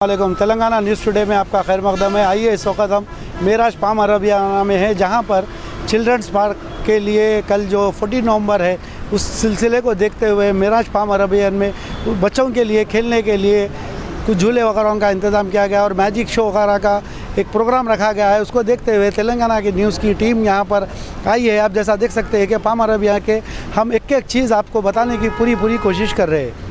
वालेकुम। Telangana news today में आपका खैर मकदम है। आइए इस वक्त हम मेराज पाम अरेबियाना में हैं, जहां पर चिल्ड्रंस पार्क के लिए कल जो 14 नवंबर है उस सिलसिले को देखते हुए मेराज पाम अरेबियन में बच्चों के लिए खेलने के लिए कुछ झूले वगैरह का इंतज़ाम किया गया और मैजिक शो वगैरह का एक प्रोग्राम रखा गया है। उसको देखते हुए तेलंगाना की न्यूज़ की टीम यहाँ पर आई है। आप जैसा देख सकते हैं कि पाम अरेबिया के हम एक एक चीज़ आपको बताने की पूरी कोशिश कर रहे हैं।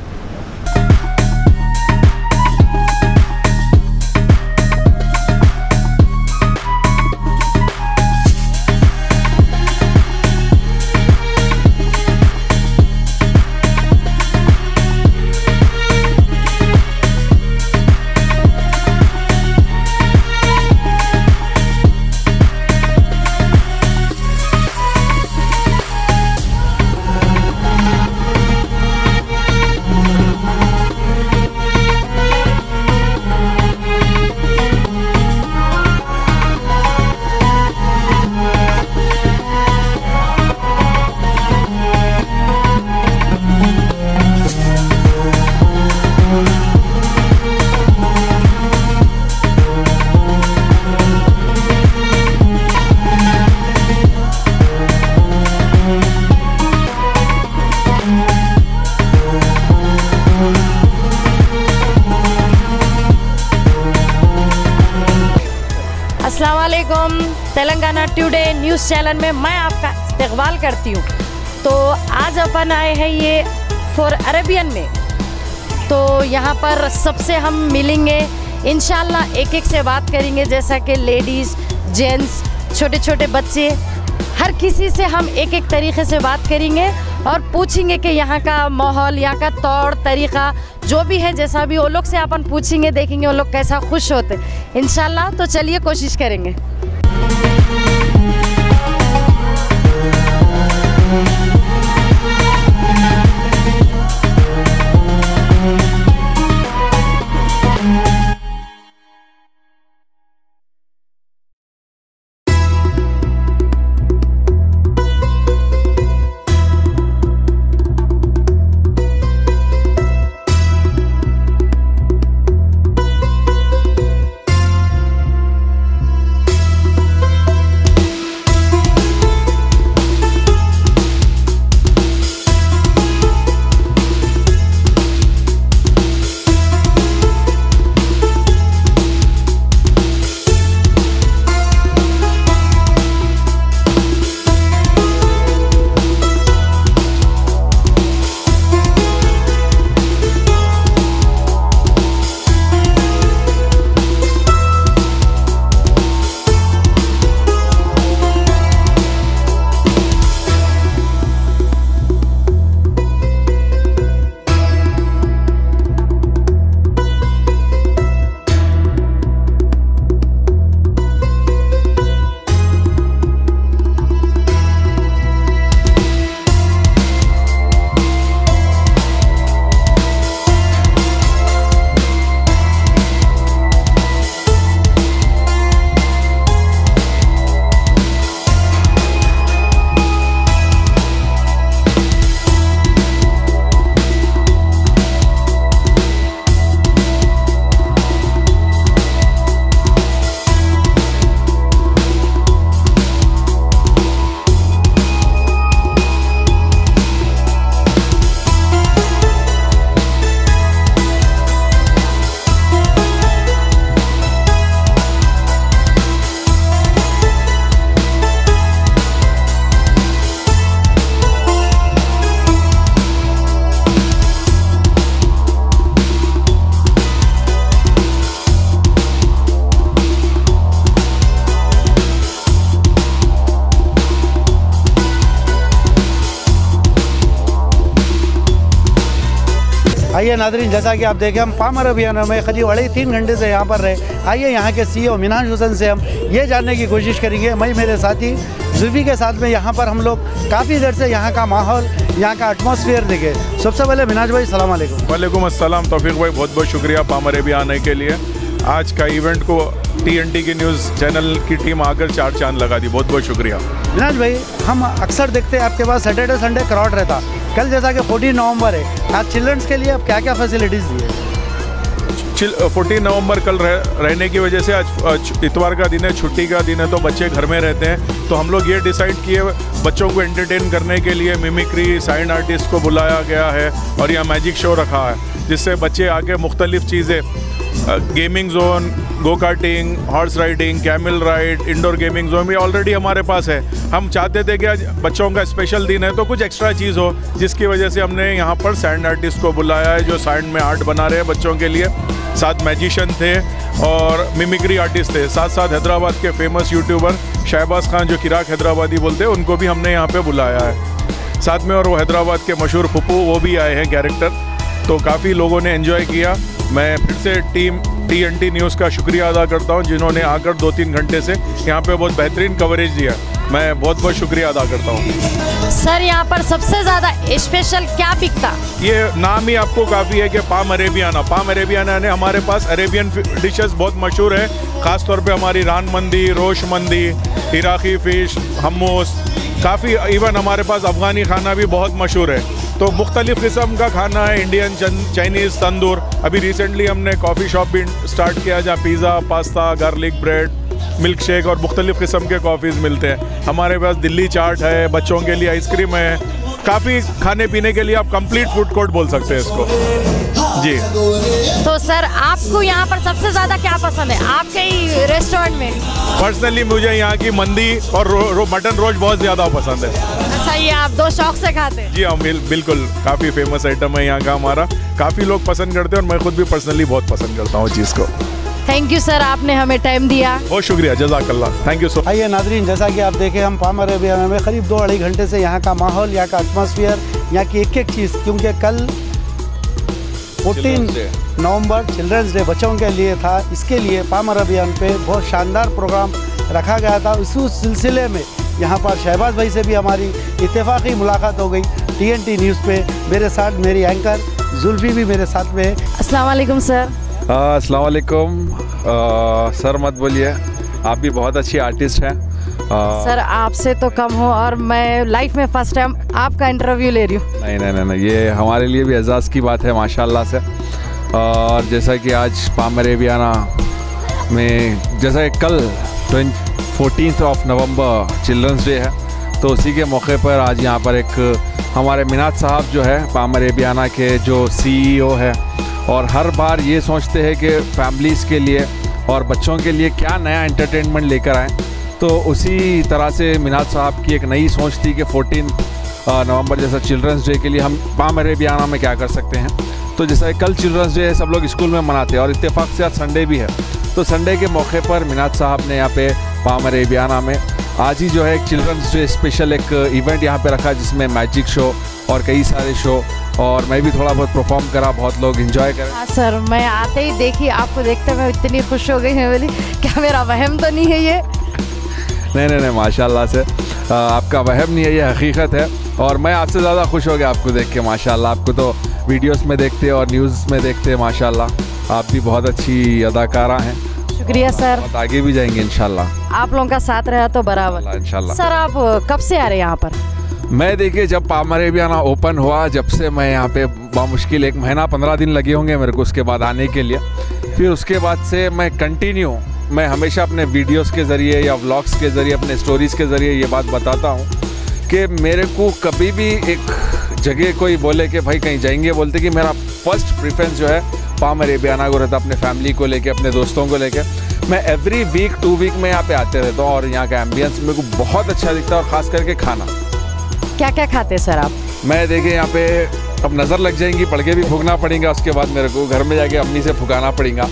अस्सलाम वालेकुम। तेलंगाना टुडे न्यूज़ चैनल में मैं आपका इस्तकबाल करती हूँ। तो आज अपन आए हैं ये फॉर अरेबियन में। तो यहाँ पर सबसे हम मिलेंगे, इंशाल्लाह एक एक से बात करेंगे, जैसा कि लेडीज़, जेंट्स, छोटे छोटे बच्चे, हर किसी से हम एक एक तरीक़े से बात करेंगे और पूछेंगे कि यहाँ का माहौल, यहाँ का तौर तरीक़ा जो भी है, जैसा भी वो लोग से अपन पूछेंगे, देखेंगे वो लोग कैसा खुश होते इंशाल्लाह। तो चलिए कोशिश करेंगे। आइए नाज़रीन, जैसा कि आप देखें हम पाम अरेबियाना में करीब 3 घंटे से यहाँ पर रहे। आइए यहाँ के CEO मिनाज हुसैन से हम ये जानने की कोशिश करेंगे। मैं मेरे साथी जुल्फी के साथ में यहाँ पर हम लोग काफ़ी देर से यहाँ का माहौल, यहाँ का एटमॉस्फेयर देखे। सबसे पहले मिनाज भाई सलाम अलैकुम। वालेकुम अस्सलाम। तौफीक भाई बहुत बहुत शुक्रिया पाम अरेबिया आने के लिए। आज का इवेंट को TNT की न्यूज़ चैनल की टीम आकर 4 चांद लगा दी। बहुत बहुत शुक्रिया। मिनाज भाई, हम अक्सर देखते हैं आपके पास सैटरडे संडे क्राउड रहता। कल जैसा कि 14 नवंबर है, आज चिल्ड्रंस के लिए आप क्या क्या फैसिलिटीज़ दिए? 14 नवंबर कल रहने की वजह से आज इतवार का दिन है, छुट्टी का दिन है, तो बच्चे घर में रहते हैं। तो हम लोग ये डिसाइड किए बच्चों को एंटरटेन करने के लिए मिमिक्री साइंड आर्टिस्ट को बुलाया गया है और यहाँ मैजिक शो रखा है, जिससे बच्चे आके मुख्तलिफ चीज़ें gaming zone, go karting, horse riding, camel ride, indoor gaming zone भी ऑलरेडी हमारे पास है। हम चाहते थे कि आज बच्चों का स्पेशल दिन है तो कुछ एक्स्ट्रा चीज़ हो, जिसकी वजह से हमने यहाँ पर सैंड आर्टिस्ट को बुलाया है जो सैंड में आर्ट बना रहे हैं बच्चों के लिए। साथ मैजिशियन थे और मिमिक्री आर्टिस्ट थे, साथ साथ हैदराबाद के फेमस यूट्यूबर शहबाज खान जो किराक हैदराबादी बोलते हैं उनको भी हमने यहाँ पे बुलाया है साथ में। और वो हैदराबाद के मशहूर फुप्पू वो भी आए हैं कैरेक्टर, तो काफ़ी लोगों ने एंजॉय किया। मैं फिर से टीम TNT न्यूज़ का शुक्रिया अदा करता हूं जिन्होंने आकर 2-3 घंटे से यहाँ पे बहुत बेहतरीन कवरेज दिया। मैं बहुत बहुत शुक्रिया अदा करता हूँ। सर यहाँ पर सबसे ज़्यादा स्पेशल क्या बिकता? ये नाम ही आपको काफ़ी है कि पाम अरेबियाना। पाम अरेबियाना ने हमारे पास अरेबियन डिशेस बहुत मशहूर है, ख़ास तौर पे हमारी रान मंदी, रोश मंदी, इराक़ी फ़िश, हमूस, काफ़ी इवन हमारे पास अफ़गानी खाना भी बहुत मशहूर है। तो मुख्तलिफ़ किस्म का खाना है, इंडियन, चाइनीज़, तंदूर। अभी रिसेंटली हमने कॉफ़ी शॉप भी स्टार्ट किया जहाँ pizza, pasta, garlic bread, milk shake और मुख्तलिफ़ किस्म के कॉफ़ीज़ मिलते हैं। हमारे पास दिल्ली चाट है, बच्चों के लिए आइसक्रीम है, काफ़ी खाने पीने के लिए आप कंप्लीट फूड कोर्ट बोल सकते हैं इसको जी। तो सर आपको यहाँ पर सबसे ज़्यादा क्या पसंद है आपके ही रेस्टोरेंट में? पर्सनली मुझे यहाँ की मंदी और मटन रोज बहुत ज़्यादा पसंद है। अच्छा, ये आप दो शौक से खाते हैं? जी हाँ, बिल्कुल। काफ़ी फेमस आइटम है यहाँ का हमारा, काफ़ी लोग पसंद करते हैं और मैं खुद भी पर्सनली बहुत पसंद करता हूँ चीज़ को। थैंक यू सर, आपने हमें टाइम दिया, बहुत शुक्रिया, जज़ाकल्लाह, थैंक यू सो। आइए नाज़रीन, जैसा कि आप देखें हम पाम अरेबियाना में करीब 2-2.5 घंटे से यहाँ का माहौल, यहाँ का एटमॉस्फेयर, यहाँ की एक चीज़, क्योंकि कल 14 नवंबर चिल्ड्रंस डे बच्चों के लिए था, इसके लिए पाम अरेबियाना पे बहुत शानदार प्रोग्राम रखा गया था। उसी सिलसिले में यहाँ पर शहबाज भाई से भी हमारी इत्तेफाकी मुलाकात हो गई TNT न्यूज़ पे। मेरे साथ मेरी एंकर जुल्फी भी मेरे साथ में है। अस्सलाम वालेकुम सर। अस्सलाम वालेकुम। सर मत बोलिए, आप भी बहुत अच्छी आर्टिस्ट हैं। सर आपसे तो कम हो, और मैं लाइफ में फर्स्ट टाइम आपका इंटरव्यू ले रही हूँ। नहीं, ये हमारे लिए भी एजाज़ की बात है माशाल्लाह से। और जैसा कि आज पाम अरेबियाना में, जैसा कि कल 14 नवंबर चिल्ड्रंस डे है, तो उसी के मौके पर आज यहाँ पर एक हमारे मिनात साहब जो है पाम अरेबियाना के जो CEO है, और हर बार ये सोचते हैं कि फैमिलीज़ के लिए और बच्चों के लिए क्या नया एंटरटेनमेंट लेकर आएँ। तो उसी तरह से मिनात साहब की एक नई सोच थी कि 14 नवंबर जैसा चिल्ड्रंस डे के लिए हम पाम अरेबियाना में क्या कर सकते हैं। तो जैसा कल चिल्ड्रंस डे है, सब लोग स्कूल में मनाते हैं और इत्तेफाक से आज संडे भी है, तो संडे के मौके पर मिनात साहब ने यहाँ पे पाम अरेबियाना में आज ही जो है एक चिल्ड्रंस डे स्पेशल एक इवेंट यहाँ पे रखा, जिसमें मैजिक शो और कई सारे शो, और मैं भी थोड़ा बहुत परफॉर्म करा, बहुत लोग एंजॉय करें। हाँ सर, मैं आते ही देखी, आपको देखते मैं इतनी खुश हो गई है, बोली क्या मेरा वहम तो नहीं है ये? नहीं, माशाल्लाह से आपका वहम नहीं है, ये हकीकत है। और मैं आपसे ज़्यादा खुश हो गया आपको देख के माशाल्लाह। आपको तो वीडियोस में देखते और न्यूज़ में देखते माशाल्लाह, आप भी बहुत अच्छी अदाकारा हैं। शुक्रिया सर, बहुत आगे भी जाएंगे इंशाल्लाह। आप लोगों का साथ रहा तो बराबर इंशाल्लाह। सर आप कब से आ रहे हैं यहाँ पर? मैं देखिए जब पाम अरेबियाना ओपन हुआ, जब से मैं यहाँ पे बामुश्किल 1 महीना 15 दिन लगे होंगे मेरे को उसके बाद आने के लिए। फिर उसके बाद से मैं कंटिन्यू, मैं हमेशा अपने वीडियोस के ज़रिए या व्लॉग्स के ज़रिए, अपने स्टोरीज़ के ज़रिए ये बात बताता हूँ कि मेरे को कभी भी एक जगह कोई बोले कि भाई कहीं जाएंगे, बोलते कि मेरा फर्स्ट प्रेफरेंस जो है पाम अरेबियाना को रहता, अपने फैमिली को लेके, अपने दोस्तों को लेके। मैं एवरी वीक 2 वीक में यहाँ पे आते रहता हूँ और यहाँ का एम्बियंस मेरे को बहुत अच्छा दिखता है, और ख़ास करके खाना। क्या क्या खाते हैं सर आप? मैं देखिए यहाँ पे अब नज़र लग जाएंगी, पढ़ के भी फूकना पड़ेगा, उसके बाद मेरे को घर में जाके अम्मी से फुकाना पड़ेगा।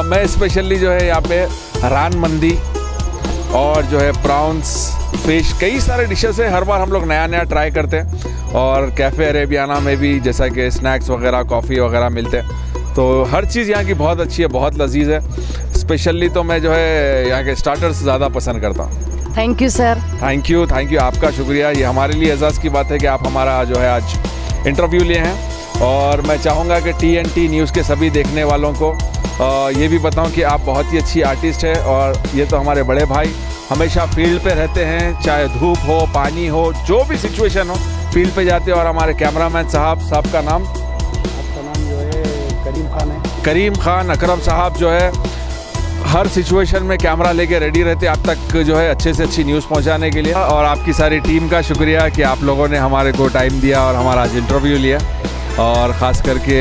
मैं स्पेशली जो है यहाँ पे रान मंदी और जो है प्रॉन्स, फिश, कई सारे डिशेस है, हर बार हम लोग नया नया ट्राई करते हैं। और कैफ़े अरेबियाना में भी जैसा कि स्नैक्स वगैरह, कॉफ़ी वगैरह मिलते हैं, तो हर चीज़ यहाँ की बहुत अच्छी है, बहुत लजीज है। स्पेशली तो मैं जो है यहाँ के स्टार्टर्स ज़्यादा पसंद करता हूँ। Thank you sir. Thank you, आपका शुक्रिया। ये हमारे लिए एजाज़ की बात है कि आप हमारा जो है आज इंटरव्यू लिए हैं, और मैं चाहूँगा कि TNT न्यूज़ के सभी देखने वालों को ये भी बताऊं कि आप बहुत ही अच्छी आर्टिस्ट है, और ये तो हमारे बड़े भाई हमेशा फील्ड पे रहते हैं, चाहे धूप हो, पानी हो, जो भी सिचुएशन हो, फील्ड पे जाते हैं। और हमारे कैमरामैन साहब का नाम, आपका नाम जो है करीम खान है। करीम खान अकरम साहब जो है हर सिचुएशन में कैमरा लेके रेडी रहते आप तक जो है अच्छे से अच्छी न्यूज़ पहुंचाने के लिए। और आपकी सारी टीम का शुक्रिया कि आप लोगों ने हमारे को टाइम दिया और हमारा आज इंटरव्यू लिया। और ख़ास करके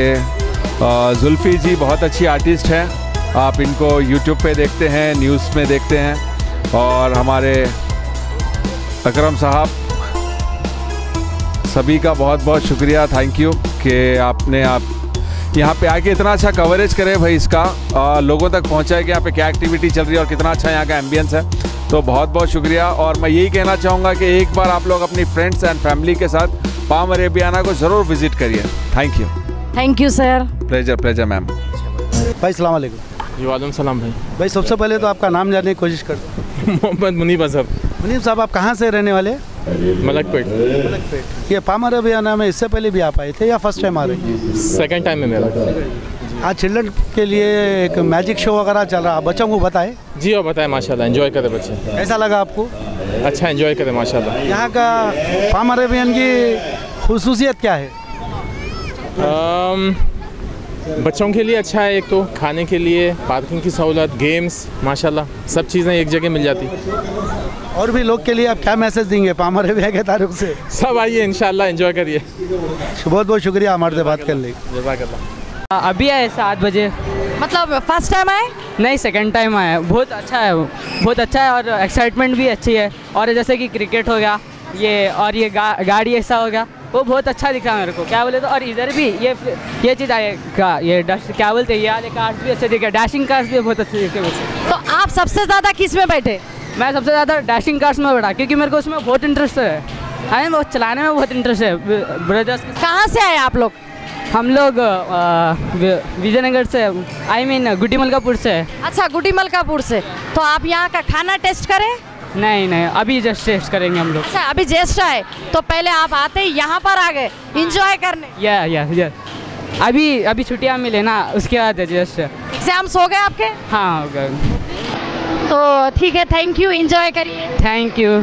जुल्फ़ी जी बहुत अच्छी आर्टिस्ट हैं, आप इनको यूट्यूब पे देखते हैं, न्यूज़ में देखते हैं। और हमारे अकरम साहब, सभी का बहुत बहुत शुक्रिया, थैंक यू कि आपने यहाँ पे आके इतना अच्छा कवरेज करे भाई इसका, लोगों तक पहुँचाए कि यहाँ पे क्या एक्टिविटी चल रही है और कितना अच्छा यहाँ का एम्बियंस है। तो बहुत बहुत शुक्रिया। और मैं यही कहना चाहूँगा कि एक बार आप लोग अपनी फ्रेंड्स एंड फैमिली के साथ पाम अरेबियाना को ज़रूर विज़िट करिए। Thank you sir. Pleasure ma'am. भाई सलाम अलैकुम। वालेकुम सलाम भाई। भाई सबसे पहले तो आपका नाम जानने की कोशिश करता हूँ। मोहम्मद मुनीब अजहर। मुनीब साहब, आप कहाँ से रहने वाले? मलकपेट। ये पाम अरेबियाना में इससे पहले भी आप आए थे या फर्स्ट टाइम आ रहे हैं? सेकंड टाइम है मेरा। आज चिल्ड्रन के लिए एक मैजिक शो वगैरह चल रहा है, बच्चों को बताएं। जी और बताएं, माशाल्लाह एंजॉय करें बच्चे। कैसा लगा आपको? अच्छा एंजॉय करें माशाल्लाह। यहाँ का पाम अरेबियन की खुसूसियत क्या है? बच्चों के लिए अच्छा है, एक तो खाने के लिए, पार्किंग की सहूलत, गेम्स, माशाल्लाह सब चीज़ें एक जगह मिल जाती। और भी लोग के लिए आप क्या मैसेज देंगे पाम अरेबिया के तारुफ से? सब आइए इंशाल्लाह एंजॉय करिए। बहुत बहुत शुक्रिया हमारे से बात करने की। जज़ाकल्लाह। अभी आए 7 बजे। मतलब फर्स्ट टाइम आए? नहीं, सेकंड टाइम आया। बहुत अच्छा है, बहुत अच्छा है और एक्साइटमेंट भी अच्छी है। और जैसे कि क्रिकेट हो गया ये, और ये गाड़ी ऐसा हो गया, वो बहुत अच्छा दिखा मेरे को, क्या बोले तो। और इधर भी ये चीज़ आएगा, ये क्या बोलते हैं, ये वाले कार्स भी अच्छे दिखे, डैशिंग कार्स भी बहुत अच्छे दिखे मुझे। तो आप सबसे ज़्यादा किस में बैठे? मैं सबसे ज़्यादा डैशिंग कार्स में बैठा, क्योंकि मेरे को उसमें बहुत इंटरेस्ट है, हमें वो चलाने में बहुत इंटरेस्ट है। ब्रदर्स। कहाँ से आए आप लोग? हम लोग विजयनगर से, आई मीन गुड्डी मलकापुर से। अच्छा, गुड्डी मलकापुर से। तो आप यहाँ का खाना टेस्ट करें? नहीं, अभी जस्ट टेस्ट करेंगे हम लोग। अच्छा, अभी जस्ट आए तो पहले आप आते ही यहाँ पर आ गए इंजॉय करने? या अभी छुट्टियाँ मिले ना, उसके बाद जस्ट। एग्जाम्स हो गए आपके? हाँ हो गए। तो ठीक है, थैंक यू, इंजॉय करिए। Thank you.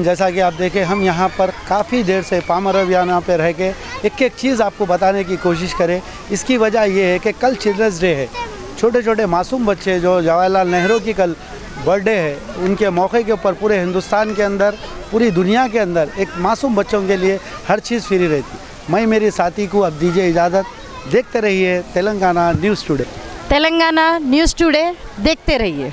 जैसा कि आप देखें, हम यहाँ पर काफ़ी देर से पाम अरेबियाना पे रह के एक एक चीज़ आपको बताने की कोशिश करें। इसकी वजह ये है कि कल चिल्ड्रंस डे है। छोटे छोटे मासूम बच्चे जो जवाहरलाल नेहरू की कल बर्थडे है, उनके मौके के ऊपर पूरे हिंदुस्तान के अंदर, पूरी दुनिया के अंदर एक मासूम बच्चों के लिए हर चीज़ फ्री रहती। मैं मेरे साथी को अब दीजिए इजाज़त। देखते रहिए Telangana news today. Telangana news today देखते रहिए।